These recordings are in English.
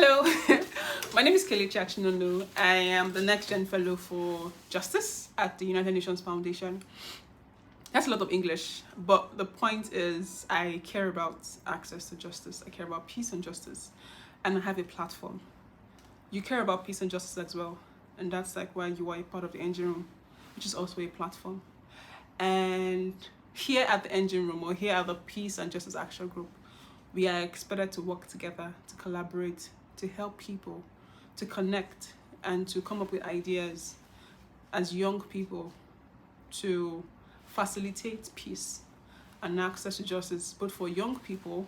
Hello, my name is Kelechi Achinolu. I am the Next Gen Fellow for Justice at the United Nations Foundation. That's a lot of English, but the point is I care about access to justice. I care about peace and justice, and I have a platform. You care about peace and justice as well, and that's like why you are a part of the Engine Room, which is also a platform. And here at the Engine Room, or here at the Peace and Justice Action Group, we are expected to work together, to collaborate, to help people, to connect, and to come up with ideas as young people to facilitate peace and access to justice, both for young people,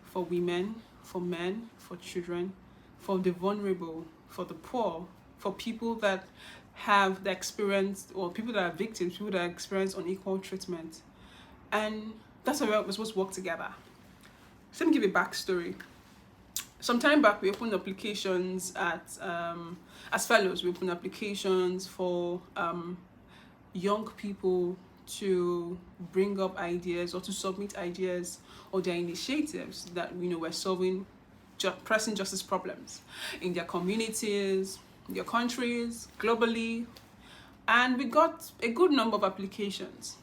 for women, for men, for children, for the vulnerable, for the poor, for people that have the experience, or people that are victims, people that experience unequal treatment. And that's why we're supposed to work together. So let me give a backstory. Some time back, we opened applications as fellows, we opened applications for young people to bring up ideas or to submit ideas or their initiatives that were solving pressing justice problems in their communities, their countries, globally. And we got a good number of applications.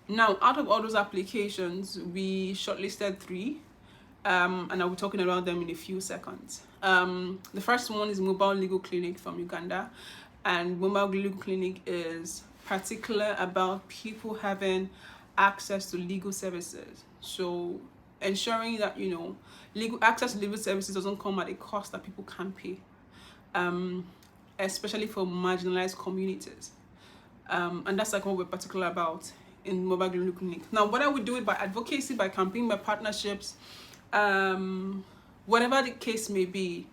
Now, out of all those applications, we shortlisted 3. And I'll be talking about them in a few seconds. The first one is Mobile Legal Clinic from Uganda, and Mobile Legal Clinic is particular about people having access to legal services. So ensuring that legal access to legal services doesn't come at a cost that people can't pay, especially for marginalized communities. And that's like what we're particular about in Mobile Legal Clinic. Now, whether we do it by advocacy, by campaign, by partnerships, whatever the case may be,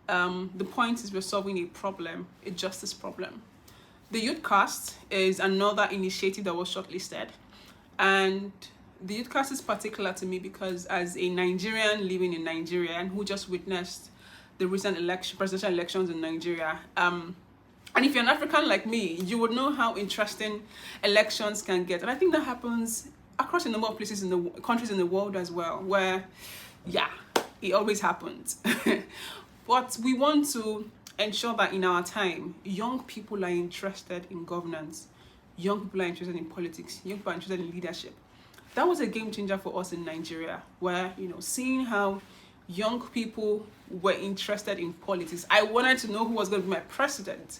the point is we're solving a problem, a justice problem. The Youth Cast is another initiative that was shortlisted, and the Youth Cast is particular to me because as a Nigerian living in Nigeria and who just witnessed the recent presidential elections in Nigeria, and if you're an African like me, you would know how interesting elections can get. And I think that happens across a number of places in the countries in the world as well, where it always happens. But we want to ensure that in our time, young people are interested in governance, young people are interested in politics, young people are interested in leadership. That was a game changer for us in Nigeria, where seeing how young people were interested in politics. I wanted to know who was going to be my president,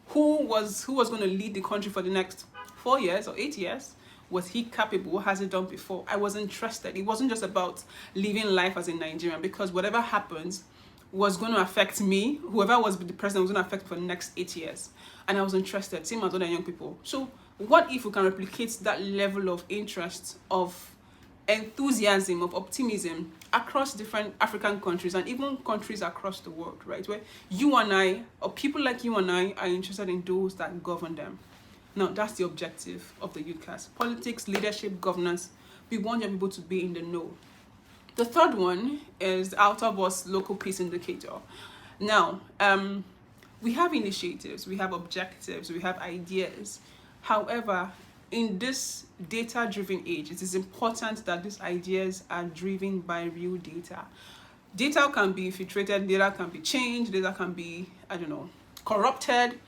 who was going to lead the country for the next 4 years or 8 years. Was he capable? What has he done before? I was interested. It wasn't just about living life as a Nigerian, because whatever happens was going to affect me. Whoever was the president was going to affect me for the next 8 years. And I was interested, same as other young people. So what if we can replicate that level of interest, of enthusiasm, of optimism across different African countries and even countries across the world, right? Where you and I, or people like you and I, are interested in those that govern them. Now, that's the objective of the Youth Cast. Politics, leadership, governance. We want young people to be in the know. The third one is the Out of Us Local Peace Indicator. Now, we have initiatives, we have objectives, we have ideas. However, in this data-driven age, it is important that these ideas are driven by real data. Data can be infiltrated, data can be changed, data can be, corrupted.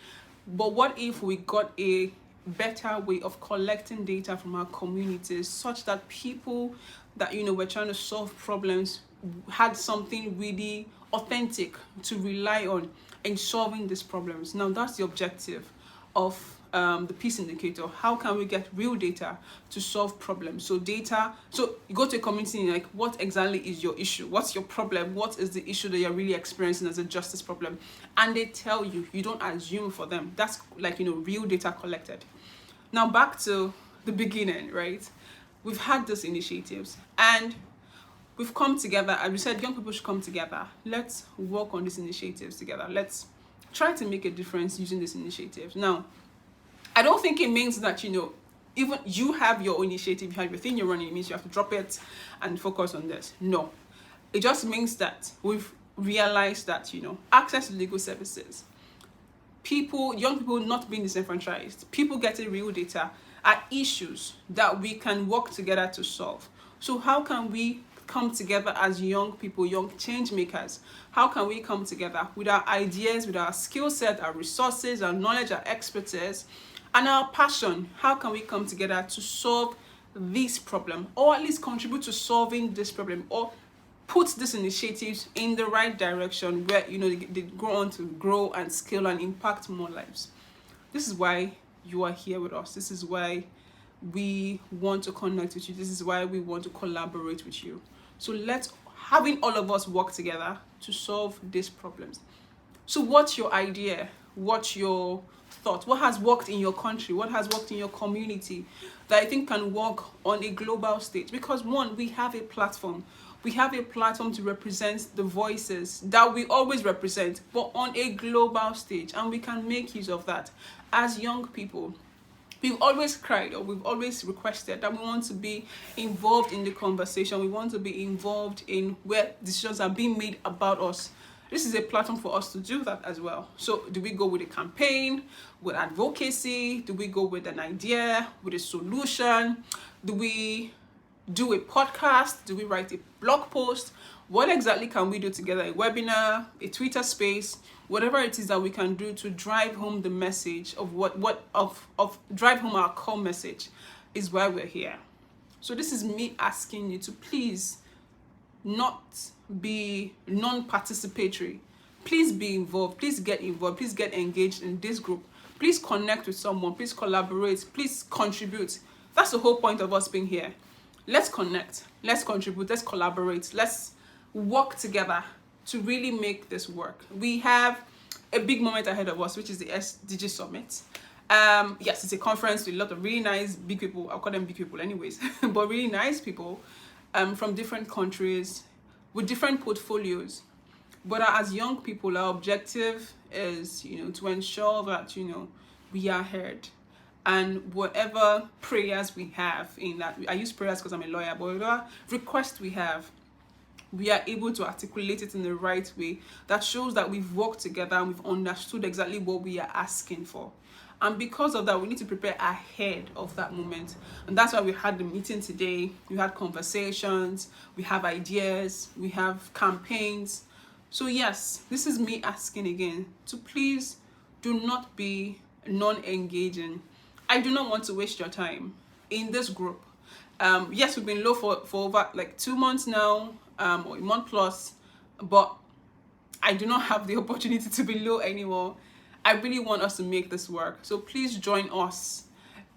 But what if we got a better way of collecting data from our communities, such that people that were trying to solve problems had something really authentic to rely on in solving these problems? Now, that's the objective of the Peace Indicator. How can we get real data to solve problems? So you go to a community and what exactly is your issue? What's your problem? What is the issue that you're really experiencing as a justice problem? And they tell you, you don't assume for them. That's real data collected. Now back to the beginning, right? We've had these initiatives and we've come together, and we said young people should come together. Let's work on these initiatives together. Let's try to make a difference using these initiatives. Now, I don't think it means that, even you have your initiative, you have your thing you're running, it means you have to drop it and focus on this. No. It just means that we've realized that, access to legal services, young people not being disenfranchised, people getting real data are issues that we can work together to solve. So how can we come together as young people, young change makers? How can we come together with our ideas, with our skill set, our resources, our knowledge, our expertise, and our passion? How can we come together to solve this problem, or at least contribute to solving this problem, or put these initiatives in the right direction where they go on to grow and scale and impact more lives? This is why you are here with us. This is why we want to connect with you. This is why we want to collaborate with you. So let's having all of us work together to solve these problems. So what's your idea? What's your thought? What has worked in your country? What has worked in your community that I think can work on a global stage? Because one, we have a platform. We have a platform to represent the voices that we always represent, but on a global stage, and we can make use of that. As young people, we've always cried, or we've always requested that we want to be involved in the conversation. We want to be involved in where decisions are being made about us. This is a platform for us to do that as well. So do we go with a campaign, with advocacy? Do we go with an idea, with a solution? Do we do a podcast? Do we write a blog post? What exactly can we do together? A webinar, a Twitter space, whatever it is that we can do to drive home the message of drive home our core message is why we're here. So this is me asking you to please not be non-participatory. Please be involved. Please get involved. Please get engaged in this group. Please connect with someone. Please collaborate. Please contribute. That's the whole point of us being here. Let's connect. Let's contribute. Let's collaborate. Let's work together to really make this work. We have a big moment ahead of us, which is the SDG Summit. Yes, it's a conference with a lot of really nice big people. I'll call them big people anyways, but really nice people from different countries with different portfolios. But as young people, our objective is, to ensure that, we are heard. And whatever prayers we have in that, I use prayers because I'm a lawyer, but whatever request we have, we are able to articulate it in the right way that shows that we've worked together and we've understood exactly what we are asking for. And because of that, we need to prepare ahead of that moment. And that's why we had the meeting today. We had conversations, we have ideas, we have campaigns. So yes, this is me asking again to please do not be non-engaging. I do not want to waste your time in this group. Yes, we've been low for over like 2 months now, or a month plus, but I do not have the opportunity to be low anymore. I really want us to make this work. So please join us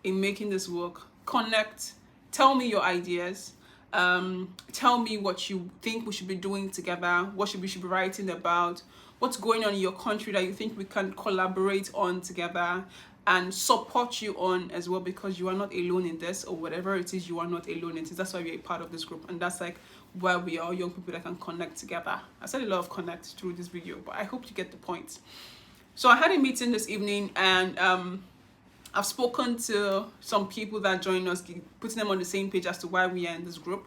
in making this work. Connect. Tell me your ideas. Tell me what you think we should be doing together. What we should be writing about. What's going on in your country that you think we can collaborate on together and support you on as well, because you are not alone in this, or whatever it is, you are not alone in this. That's why we're a part of this group, and that's like where we are young people that can connect together. I said a lot of connect through this video, but I hope you get the point. So I had a meeting this evening, and I've spoken to some people that joined us, putting them on the same page as to why we are in this group.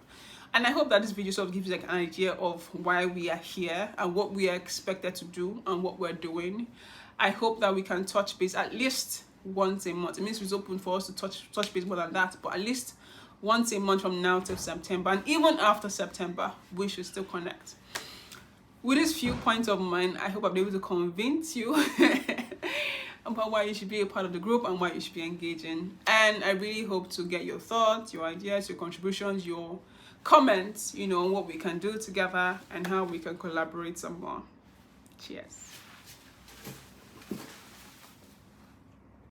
And I hope that this video sort of gives you like an idea of why we are here and what we are expected to do and what we're doing. I hope that we can touch base at least once a month. It means it's open for us to touch base more than that, but at least once a month from now till September. And even after September, we should still connect. With these few points of mine, I hope I'll be able to convince you about why you should be a part of the group and why you should be engaging. And I really hope to get your thoughts, your ideas, your contributions, your comments, on what we can do together and how we can collaborate some more. Cheers.